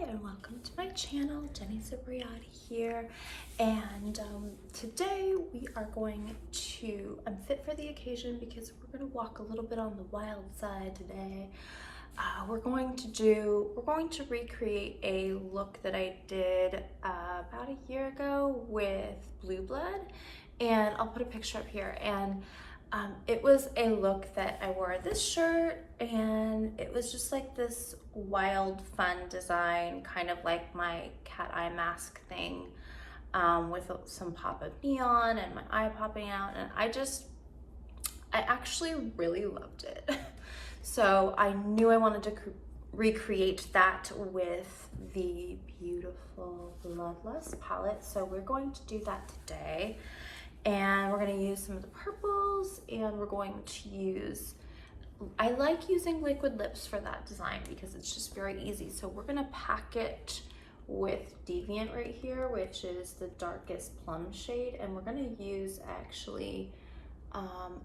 and welcome to my channel. Jenny Cipriani here, and today we are going to, I'm fit for the occasion because we're going to walk a little bit on the wild side today. We're going to recreate a look that I did about a year ago with Blue Blood, and I'll put a picture up here. And it was a look that I wore this shirt, and it was just like this wild fun design, kind of like my cat eye mask thing, with some pop of neon and my eye popping out, and I actually really loved it. So I knew I wanted to recreate that with the beautiful Bloodlust palette, so we're going to do that today. And we're going to use some of the purples, and we're going to use, I like using liquid lips for that design because it's just very easy. So we're going to pack it with Deviant right here, which is the darkest plum shade, and we're going to use actually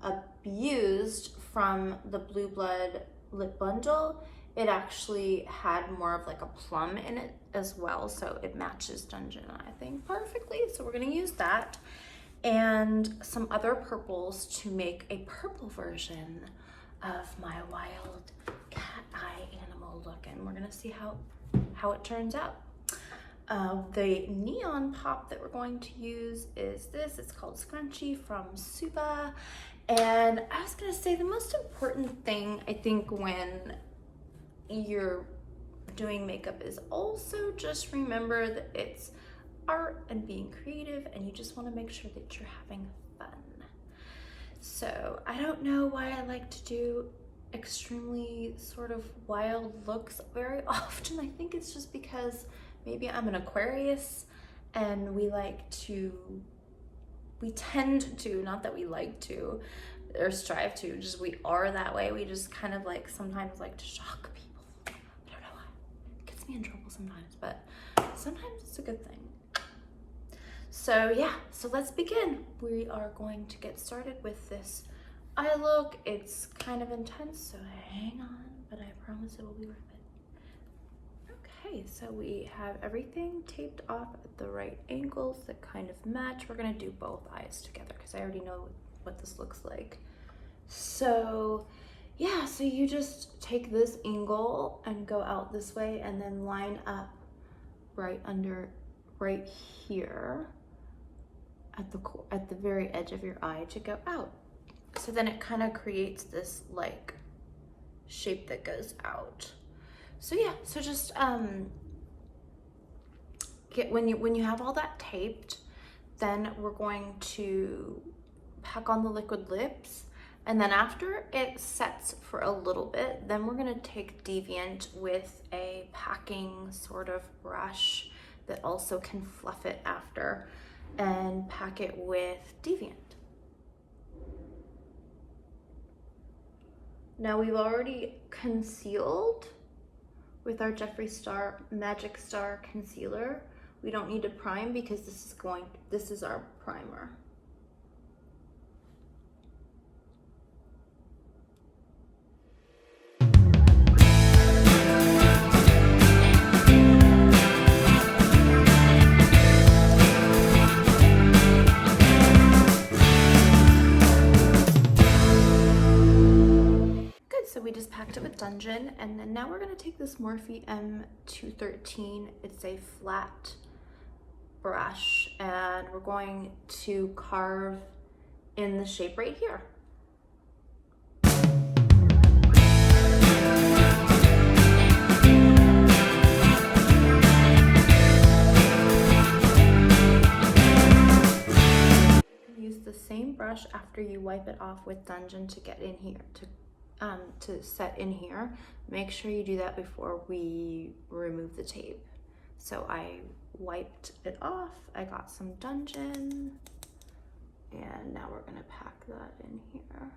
Abused from the Blue Blood lip bundle. It actually had more of like a plum in it as well, so it matches Dungeon, I think, perfectly. So we're going to use that and some other purples to make a purple version of my wild cat eye animal look, and we're gonna see how it turns out. The neon pop that we're going to use is this. It's called Scrunchy from Suba. And I was gonna say, the most important thing I think when you're doing makeup is also just remember that it's art and being creative, and you just want to make sure that you're having fun. So I don't know why I like to do extremely sort of wild looks very often. I think it's just because maybe I'm an Aquarius, and we tend to, not that we like to or strive to, just we are that way. We just kind of like sometimes like to shock people. I don't know why. It gets me in trouble sometimes, but sometimes it's a good thing. So yeah, so let's begin. We are going to get started with this eye look. It's kind of intense, so hang on, but I promise it will be worth it. Okay, so we have everything taped off at the right angles that kind of match. We're gonna do both eyes together because I already know what this looks like. So yeah, so you just take this angle and go out this way, and then line up right here at the very edge of your eye to go out. So then it kind of creates this like shape that goes out. So yeah, so just when you have all that taped, then we're going to pack on the liquid lips, and then after it sets for a little bit, then we're going to take Deviant with a packing sort of brush that also can fluff it after, and pack it with Deviant. Now we've already concealed with our Jeffree Star Magic Star concealer. We don't need to prime because this is our primer. So we just packed it with Dungeon, and then now we're going to take this Morphe M213. It's a flat brush, and we're going to carve in the shape right here. Use the same brush after you wipe it off with Dungeon to get in here, to set in here. Make sure you do that before we remove the tape. So I wiped it off, I got some Dungeon, and now we're gonna pack that in here.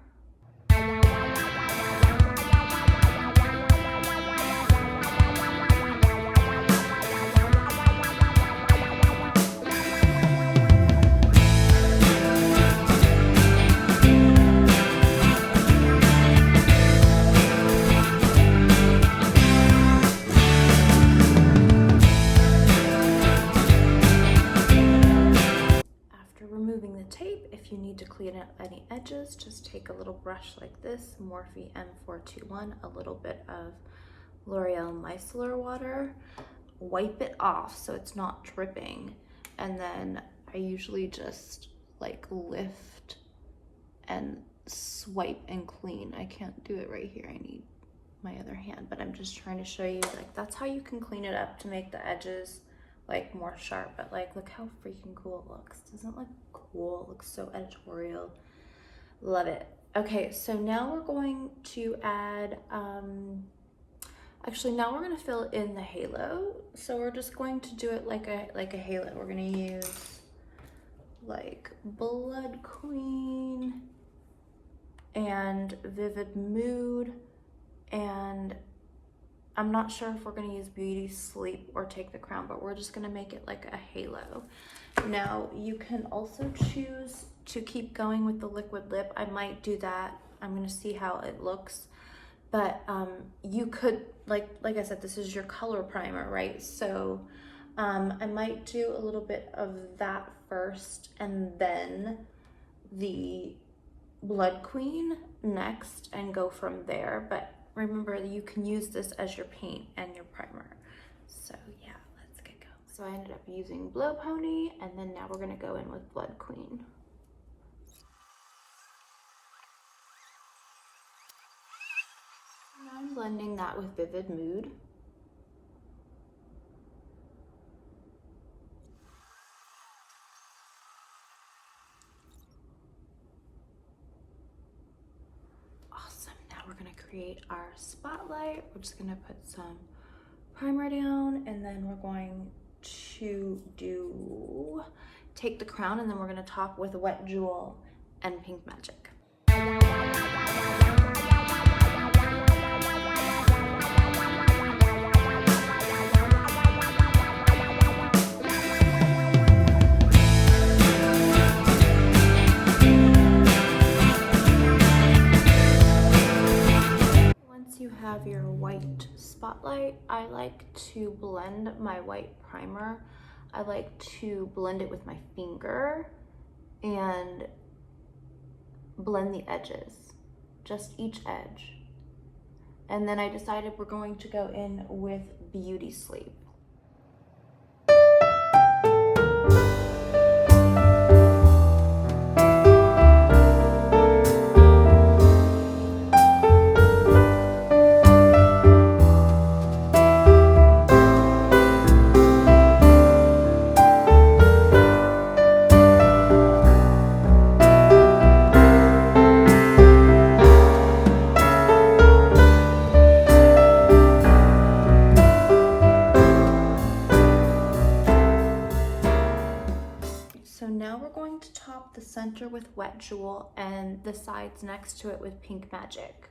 clean up any edges, just take a little brush like this, Morphe M421, a little bit of L'Oreal Micellar water, wipe it off so it's not dripping, and then I usually just like lift and swipe and clean. I can't do it right here, I need my other hand, but I'm just trying to show you, like, that's how you can clean it up to make the edges like more sharp. But like, look how freaking cool it looks. Doesn't it look cool? It looks so editorial. Love it. Okay, so now we're going to add actually now we're going to fill in the halo. So we're just going to do it like a halo. We're going to use like Blood Queen and Vivid Mood, and I'm not sure if we're going to use Beauty Sleep or Take the Crown, but we're just going to make it like a halo. Now you can also choose to keep going with the liquid lip. I might do that. I'm going to see how it looks, but you could, like I said, this is your color primer, right? So I might do a little bit of that first and then the Blood Queen next and go from there. But remember, you can use this as your paint and your primer. So yeah, let's get going. So I ended up using Blow Pony, and then now we're gonna go in with Blood Queen. Now I'm blending that with Vivid Mood. We're gonna create our spotlight. We're just gonna put some primer down, and then we're going to Take the Crown, and then we're gonna top with Wet Jewel and Pink Magic. You have your white spotlight. I like to blend my white primer. I like to blend it with my finger and blend the edges, just each edge. And then I decided we're going to go in with Beauty Sleep. The center with Wet Jewel and the sides next to it with Pink Magic.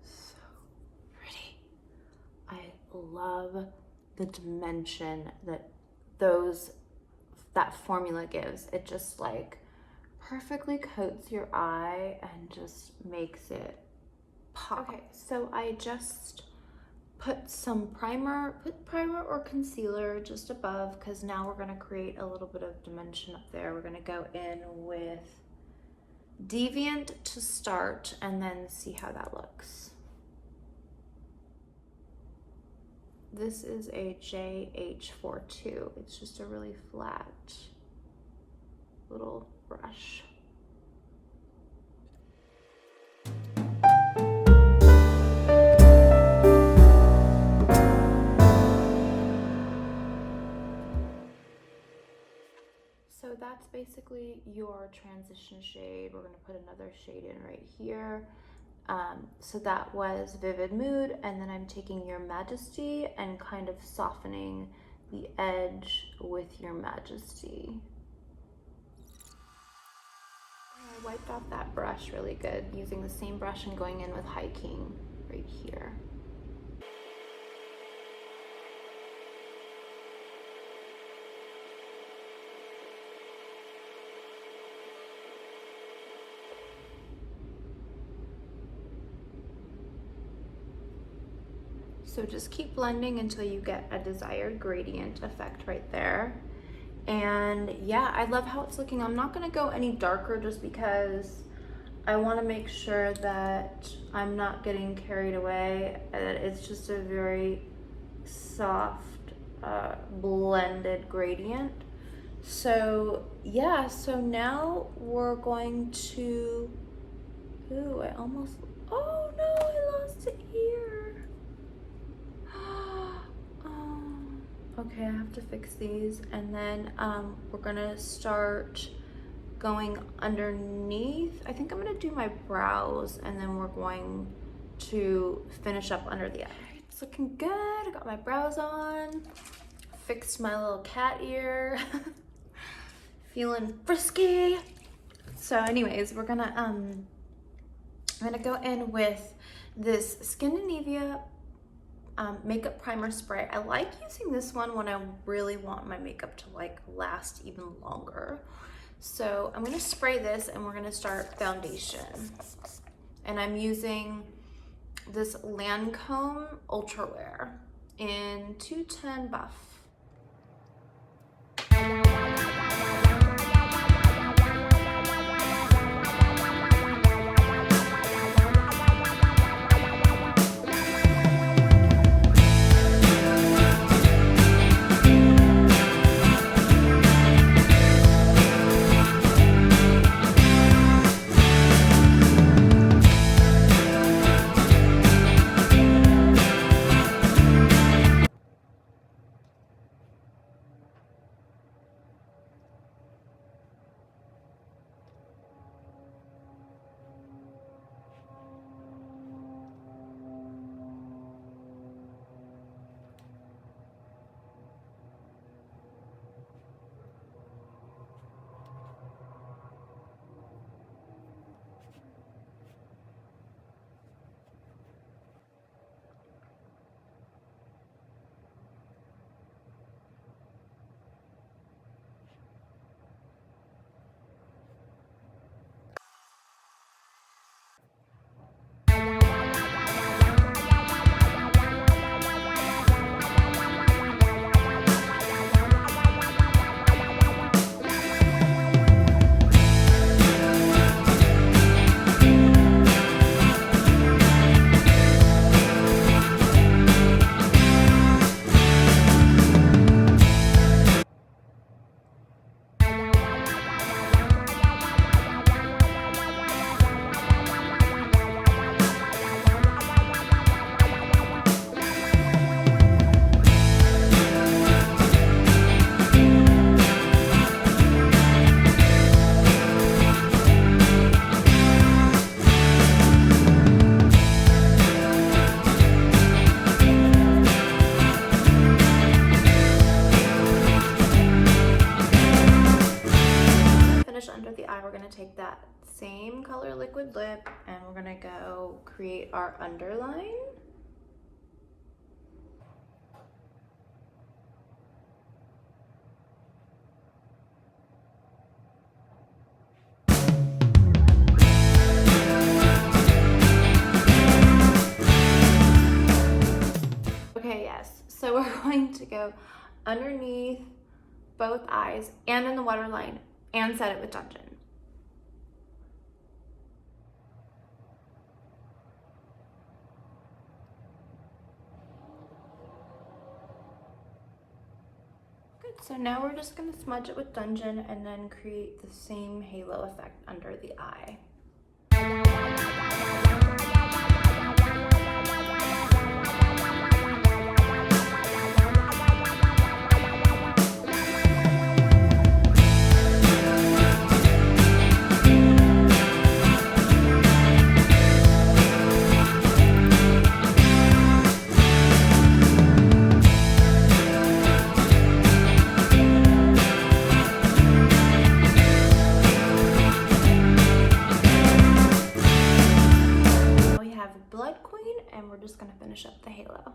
So pretty. I love the dimension that that formula gives. It just like perfectly coats your eye and just makes it pop. Okay, so I just put some primer or concealer just above, because now we're gonna create a little bit of dimension up there. We're gonna go in with Deviant to start and then see how that looks. This is a JH42. It's just a really flat little brush. So that's basically your transition shade. We're gonna put another shade in right here. So that was Vivid Mood, and then I'm taking Your Majesty and kind of softening the edge with Your Majesty. I wiped off that brush really good, using the same brush and going in with High King right here. So just keep blending until you get a desired gradient effect right there. And yeah, I love how it's looking. I'm not gonna go any darker just because I wanna make sure that I'm not getting carried away, and that it's just a very soft, blended gradient. So yeah, so now we're going to, ooh, oh no, I lost it here. Okay, I have to fix these, and then we're gonna start going underneath. I think I'm gonna do my brows, and then we're going to finish up under the eye. It's looking good. I got my brows on, fixed my little cat ear, feeling frisky. So anyways, we're gonna I'm gonna go in with this Scandinavia makeup primer spray. I like using this one when I really want my makeup to like last even longer. So I'm gonna spray this and we're gonna start foundation. And I'm using this Lancome Ultra Wear in 210 Buff. Under the eye, we're going to take that same color liquid lip and we're going to go create our underline. Okay, yes, so we're going to go underneath both eyes and in the waterline and set it with Dungeon. Good, so now we're just gonna smudge it with Dungeon and then create the same halo effect under the eye. And we're just going to finish up the halo.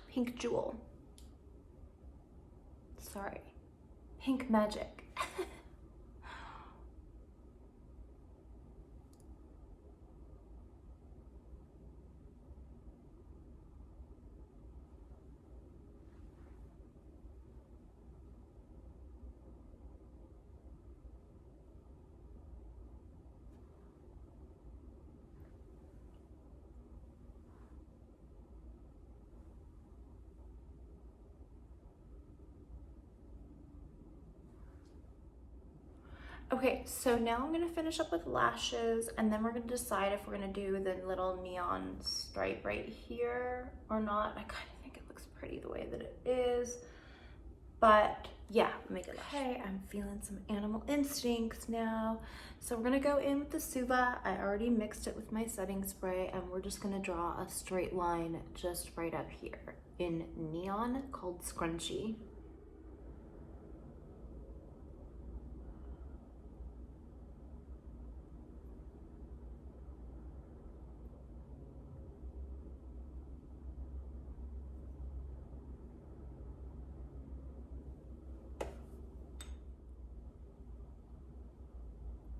Pink Jewel. Sorry. Pink Magic. Okay, so now I'm gonna finish up with lashes, and then we're gonna decide if we're gonna do the little neon stripe right here or not. I kind of think it looks pretty the way that it is, but yeah, make it. Okay, I'm feeling some animal instincts now. So we're gonna go in with the Suva. I already mixed it with my setting spray, and we're just gonna draw a straight line just right up here in neon called Scrunchy.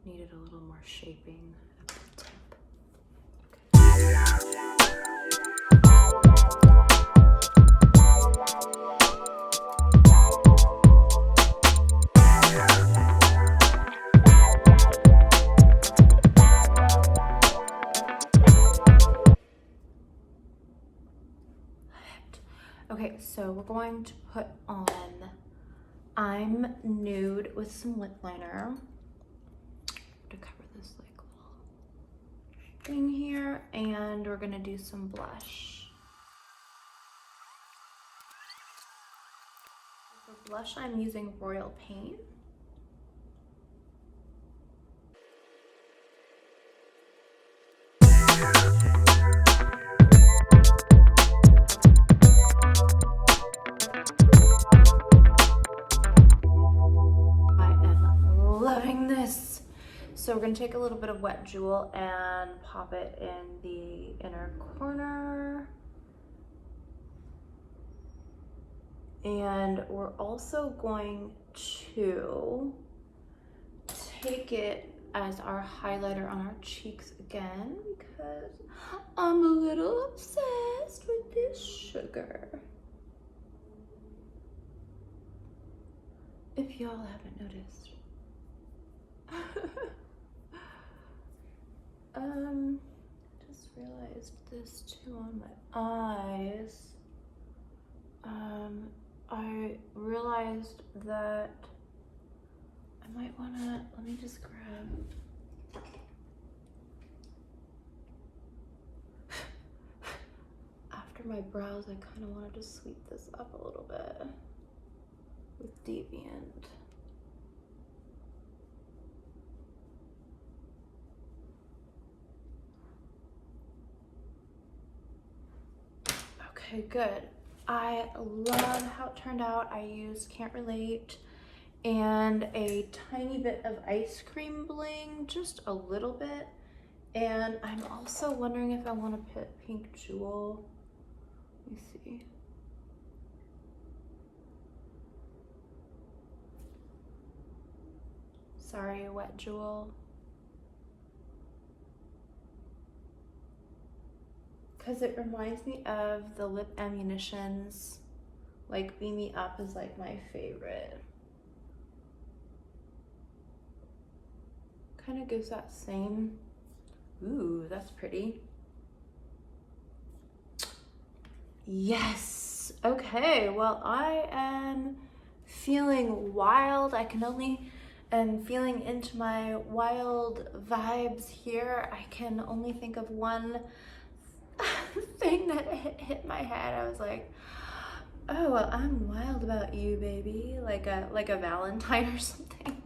Needed a little more shaping at the tip. Okay, so we're going to put on I'm Nude with some lip liner to cover this like little thing here, and we're gonna do some blush. For blush, I'm using Royal Paint. So we're gonna take a little bit of Wet Jewel and pop it in the inner corner. And we're also going to take it as our highlighter on our cheeks again, because I'm a little obsessed with this sugar. If y'all haven't noticed. Just realized this too on my eyes. I realized that I might wanna, let me just grab. After my brows, I kind of wanted to sweep this up a little bit with Deviant. Okay, good. I love how it turned out. I used Can't Relate and a tiny bit of ice cream bling, just a little bit. And I'm also wondering if I want to put Pink Jewel. Let me see. Sorry, Wet Jewel. Because it reminds me of the Lip Ammunitions. Like, Beam Me Up is like my favorite. Kind of gives that same, ooh, that's pretty. Yes. Okay, well, I am feeling wild. I can only, and feeling into my wild vibes here, I can only think of one thing that hit my head. I was like, oh, well, I'm wild about you, baby, like a Valentine or something.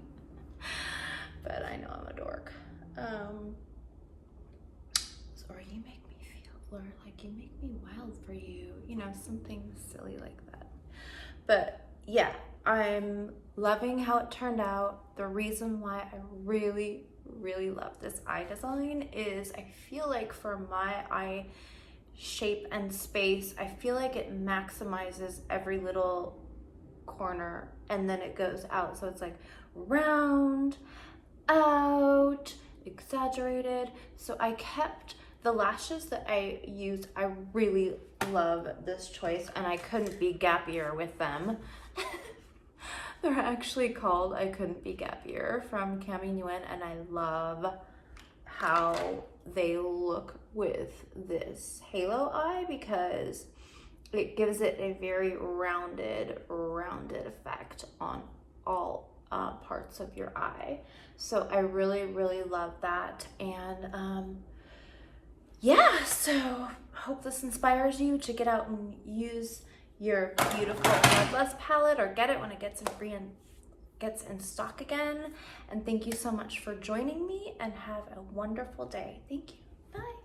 But I know I'm a dork. Or you make me feel, or like you make me wild for you, you know, something silly like that. But yeah, I'm loving how it turned out. The reason why I really love this eye design is I feel like for my eye shape and space. I feel like it maximizes every little corner and then it goes out. So it's like round, out, exaggerated. So I kept the lashes that I used. I really love this choice and I couldn't be gappier with them. They're actually called I Couldn't Be Gappier from Cami Nguyen, and I love how they look with this halo eye because it gives it a very rounded effect on all parts of your eye. So I really love that. And yeah, so hope this inspires you to get out and use your beautiful Bloodlust palette, or get it when it gets in stock again. And thank you so much for joining me, and have a wonderful day. Thank you. Bye.